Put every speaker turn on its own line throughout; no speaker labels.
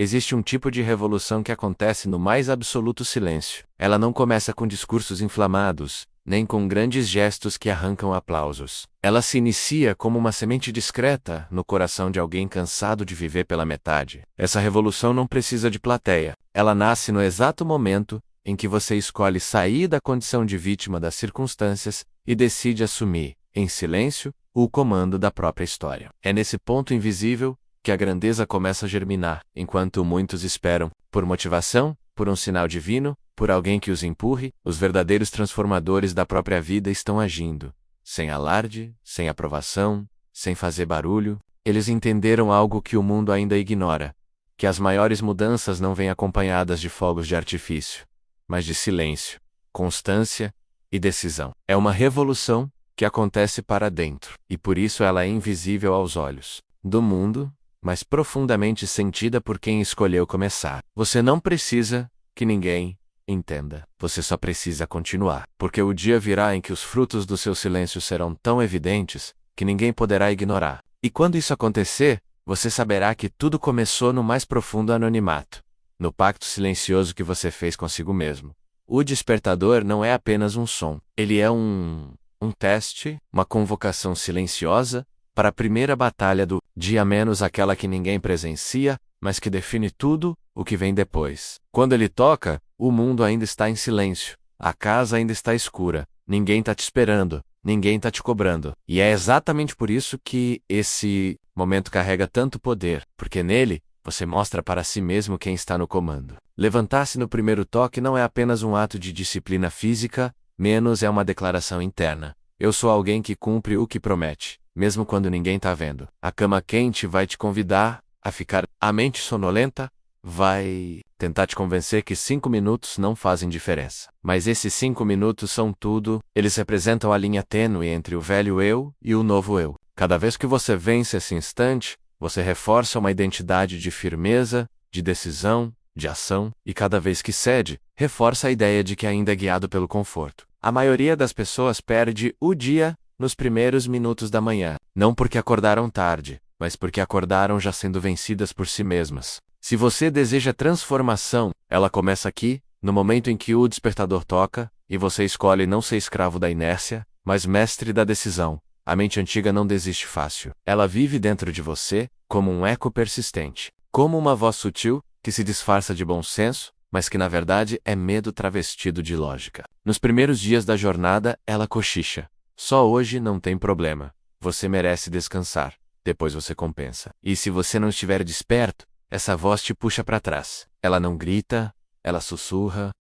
Existe um tipo de revolução que acontece no mais absoluto silêncio. Ela não começa com discursos inflamados, nem com grandes gestos que arrancam aplausos. Ela se inicia como uma semente discreta no coração de alguém cansado de viver pela metade. Essa revolução não precisa de plateia. Ela nasce no exato momento em que você escolhe sair da condição de vítima das circunstâncias e decide assumir, em silêncio, o comando da própria história. É nesse ponto invisível que a grandeza começa a germinar, enquanto muitos esperam, por motivação, por um sinal divino, por alguém que os empurre, os verdadeiros transformadores da própria vida estão agindo. Sem alarde, sem aprovação, sem fazer barulho, eles entenderam algo que o mundo ainda ignora, que as maiores mudanças não vêm acompanhadas de fogos de artifício, mas de silêncio, constância e decisão. É uma revolução que acontece para dentro, e por isso ela é invisível aos olhos do mundo, mas profundamente sentida por quem escolheu começar. Você não precisa que ninguém entenda. Você só precisa continuar, porque o dia virá em que os frutos do seu silêncio serão tão evidentes que ninguém poderá ignorar. E quando isso acontecer, você saberá que tudo começou no mais profundo anonimato, no pacto silencioso que você fez consigo mesmo. O despertador não é apenas um som. Ele é um teste, uma convocação silenciosa para a primeira batalha do dia, menos aquela que ninguém presencia, mas que define tudo o que vem depois. Quando ele toca, o mundo ainda está em silêncio, a casa ainda está escura, ninguém está te esperando, ninguém está te cobrando. E é exatamente por isso que esse momento carrega tanto poder, porque nele você mostra para si mesmo quem está no comando. Levantar-se no primeiro toque não é apenas um ato de disciplina física, menos é uma declaração interna. Eu sou alguém que cumpre o que promete, mesmo quando ninguém está vendo. A cama quente vai te convidar a ficar. A mente sonolenta vai tentar te convencer que 5 minutos não fazem diferença. Mas esses 5 minutos são tudo, eles representam a linha tênue entre o velho eu e o novo eu. Cada vez que você vence esse instante, você reforça uma identidade de firmeza, de decisão, de ação, e cada vez que cede, reforça a ideia de que ainda é guiado pelo conforto. A maioria das pessoas perde o dia nos primeiros minutos da manhã, não porque acordaram tarde, mas porque acordaram já sendo vencidas por si mesmas. Se você deseja transformação, ela começa aqui, no momento em que o despertador toca, e você escolhe não ser escravo da inércia, mas mestre da decisão. A mente antiga não desiste fácil. Ela vive dentro de você, como um eco persistente, como uma voz sutil, que se disfarça de bom senso, mas que na verdade é medo travestido de lógica. Nos primeiros dias da jornada, ela cochicha. Só hoje não tem problema. Você merece descansar. Depois você compensa. E se você não estiver desperto, essa voz te puxa para trás. Ela não grita, ela sussurra.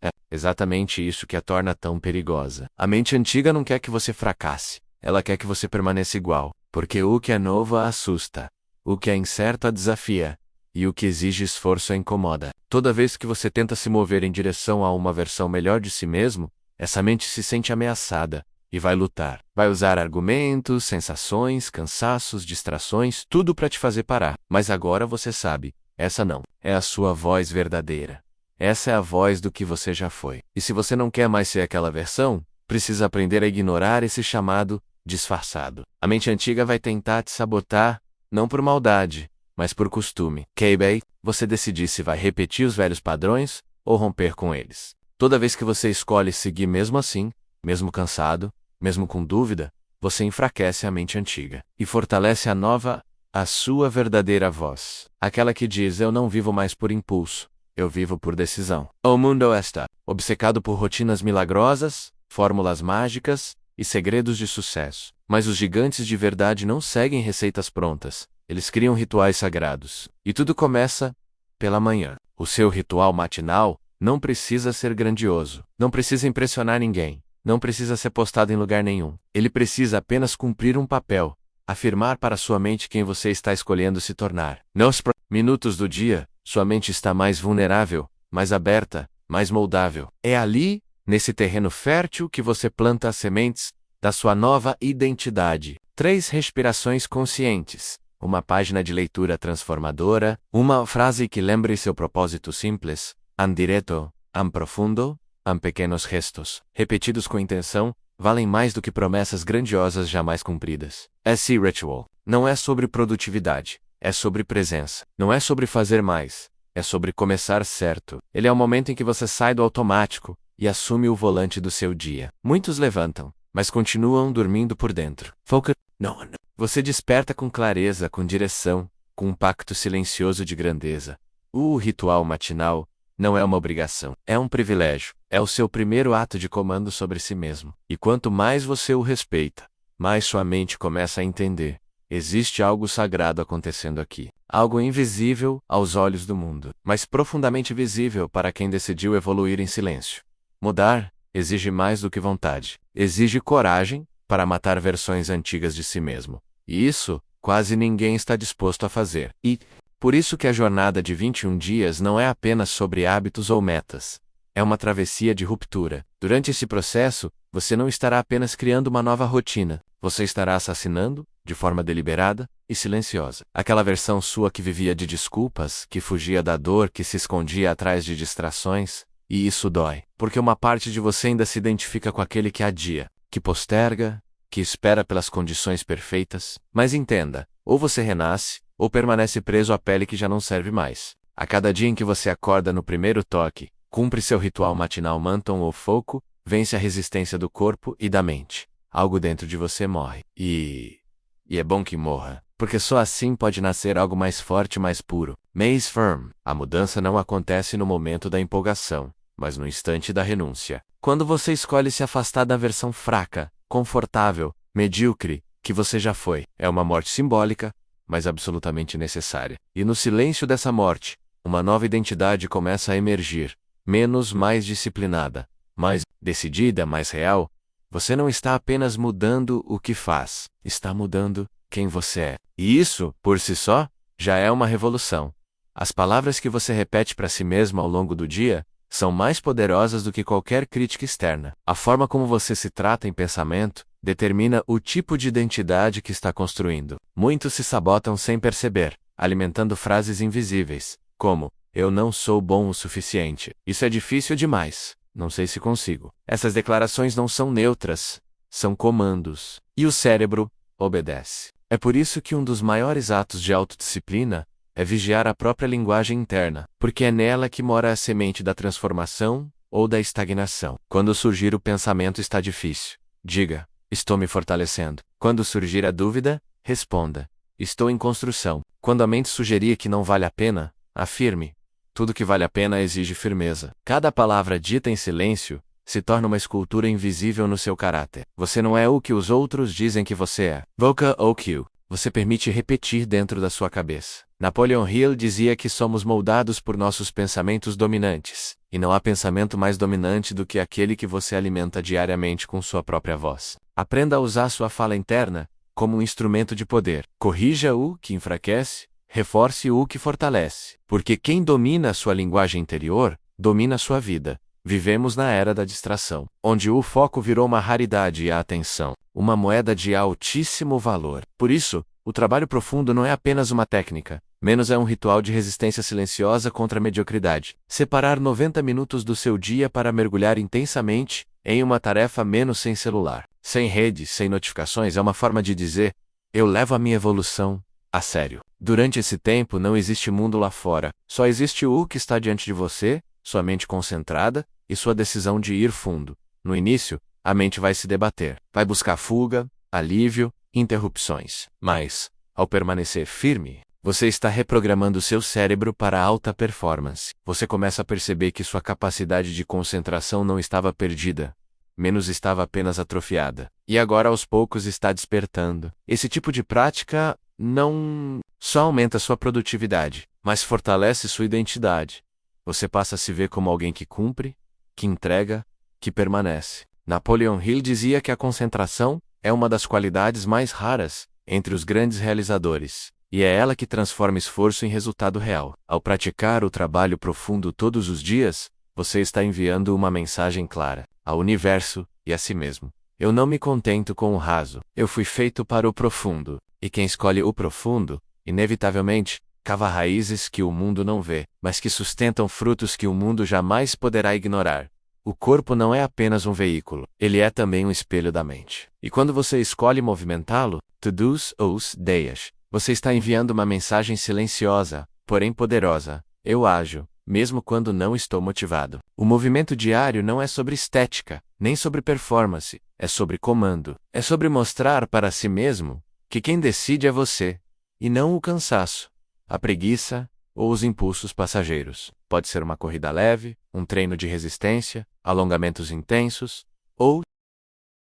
É exatamente isso que a torna tão perigosa. A mente antiga não quer que você fracasse. Ela quer que você permaneça igual. Porque o que é novo a assusta. O que é incerto a desafia. E o que exige esforço a incomoda. Toda vez que você tenta se mover em direção a uma versão melhor de si mesmo, essa mente se sente ameaçada e vai lutar. Vai usar argumentos, sensações, cansaços, distrações, tudo para te fazer parar. Mas agora você sabe, essa não é a sua voz verdadeira. Essa é a voz do que você já foi. E se você não quer mais ser aquela versão, precisa aprender a ignorar esse chamado disfarçado. A mente antiga vai tentar te sabotar, não por maldade, mas por costume. Cabe, você decidir se vai repetir os velhos padrões ou romper com eles. Toda vez que você escolhe seguir mesmo assim, mesmo cansado, mesmo com dúvida, você enfraquece a mente antiga e fortalece a nova, a sua verdadeira voz. Aquela que diz: eu não vivo mais por impulso, eu vivo por decisão. O mundo está obcecado por rotinas milagrosas, fórmulas mágicas e segredos de sucesso. Mas os gigantes de verdade não seguem receitas prontas. Eles criam rituais sagrados. E tudo começa pela manhã. O seu ritual matinal não precisa ser grandioso. Não precisa impressionar ninguém. Não precisa ser postado em lugar nenhum. Ele precisa apenas cumprir um papel. Afirmar para sua mente quem você está escolhendo se tornar. Nos minutos do dia, sua mente está mais vulnerável, mais aberta, mais moldável. É ali, nesse terreno fértil, que você planta as sementes da sua nova identidade. 3 respirações conscientes. Uma página de leitura transformadora, uma frase que lembre seu propósito simples, am direto, am profundo, am pequenos gestos, repetidos com intenção, valem mais do que promessas grandiosas jamais cumpridas. Esse ritual não é sobre produtividade, é sobre presença. Não é sobre fazer mais, é sobre começar certo. Ele é o momento em que você sai do automático e assume o volante do seu dia. Muitos levantam, mas continuam dormindo por dentro. Foca. Não. Você desperta com clareza, com direção, com um pacto silencioso de grandeza. O ritual matinal não é uma obrigação, é um privilégio. É o seu primeiro ato de comando sobre si mesmo. E quanto mais você o respeita, mais sua mente começa a entender. Existe algo sagrado acontecendo aqui. Algo invisível aos olhos do mundo, mas profundamente visível para quem decidiu evoluir em silêncio. Mudar exige mais do que vontade. Exige coragem para matar versões antigas de si mesmo. E isso, quase ninguém está disposto a fazer. E, por isso que a jornada de 21 dias não é apenas sobre hábitos ou metas. É uma travessia de ruptura. Durante esse processo, você não estará apenas criando uma nova rotina. Você estará assassinando, de forma deliberada e silenciosa, aquela versão sua que vivia de desculpas, que fugia da dor, que se escondia atrás de distrações. E isso dói, porque uma parte de você ainda se identifica com aquele que adia, que posterga, que espera pelas condições perfeitas. Mas entenda, ou você renasce, ou permanece preso à pele que já não serve mais. A cada dia em que você acorda no primeiro toque, cumpre seu ritual matinal Manton ou foco, vence a resistência do corpo e da mente. Algo dentro de você morre. E é bom que morra, porque só assim pode nascer algo mais forte e mais puro. Maze Firm. A mudança não acontece no momento da empolgação, mas no instante da renúncia. Quando você escolhe se afastar da versão fraca, confortável, medíocre, que você já foi. É uma morte simbólica, mas absolutamente necessária. E no silêncio dessa morte, uma nova identidade começa a emergir. Menos, mais disciplinada, mais decidida, mais real. Você não está apenas mudando o que faz, está mudando quem você é. E isso, por si só, já é uma revolução. As palavras que você repete para si mesmo ao longo do dia são mais poderosas do que qualquer crítica externa. A forma como você se trata em pensamento determina o tipo de identidade que está construindo. Muitos se sabotam sem perceber, alimentando frases invisíveis, como: eu não sou bom o suficiente. Isso é difícil demais. Não sei se consigo. Essas declarações não são neutras, são comandos. E o cérebro obedece. É por isso que um dos maiores atos de autodisciplina é vigiar a própria linguagem interna, porque é nela que mora a semente da transformação ou da estagnação. Quando surgir o pensamento está difícil, diga: estou me fortalecendo. Quando surgir a dúvida, responda: estou em construção. Quando a mente sugerir que não vale a pena, afirme: tudo que vale a pena exige firmeza. Cada palavra dita em silêncio se torna uma escultura invisível no seu caráter. Você não é o que os outros dizem que você é. Voca OQ. Você permite repetir dentro da sua cabeça. Napoleon Hill dizia que somos moldados por nossos pensamentos dominantes, e não há pensamento mais dominante do que aquele que você alimenta diariamente com sua própria voz. Aprenda a usar sua fala interna como um instrumento de poder. Corrija o que enfraquece, reforce o que fortalece. Porque quem domina a sua linguagem interior, domina a sua vida. Vivemos na era da distração, onde o foco virou uma raridade e a atenção, uma moeda de altíssimo valor. Por isso, o trabalho profundo não é apenas uma técnica, menos é um ritual de resistência silenciosa contra a mediocridade. Separar 90 minutos do seu dia para mergulhar intensamente em uma tarefa menos sem celular, sem redes, sem notificações é uma forma de dizer: eu levo a minha evolução a sério. Durante esse tempo não existe mundo lá fora, só existe o que está diante de você, sua mente concentrada e sua decisão de ir fundo. No início, a mente vai se debater, vai buscar fuga, alívio, interrupções. Mas, ao permanecer firme, você está reprogramando seu cérebro para alta performance. Você começa a perceber que sua capacidade de concentração não estava perdida, menos estava apenas atrofiada. E agora aos poucos está despertando. Esse tipo de prática não só aumenta sua produtividade, mas fortalece sua identidade. Você passa a se ver como alguém que cumpre, que entrega, que permanece. Napoleon Hill dizia que a concentração é uma das qualidades mais raras entre os grandes realizadores, e é ela que transforma esforço em resultado real. Ao praticar o trabalho profundo todos os dias, você está enviando uma mensagem clara ao universo e a si mesmo. Eu não me contento com o raso. Eu fui feito para o profundo. E quem escolhe o profundo, inevitavelmente, cava raízes que o mundo não vê, mas que sustentam frutos que o mundo jamais poderá ignorar. O corpo não é apenas um veículo, ele é também um espelho da mente. E quando você escolhe movimentá-lo, to-dos ou ideias, Você está enviando uma mensagem silenciosa, porém poderosa. Eu ajo, mesmo quando não estou motivado. O movimento diário não é sobre estética, nem sobre performance, é sobre comando. É sobre mostrar para si mesmo que quem decide é você, e não o cansaço, a preguiça ou os impulsos passageiros. Pode ser uma corrida leve, um treino de resistência, alongamentos intensos, ou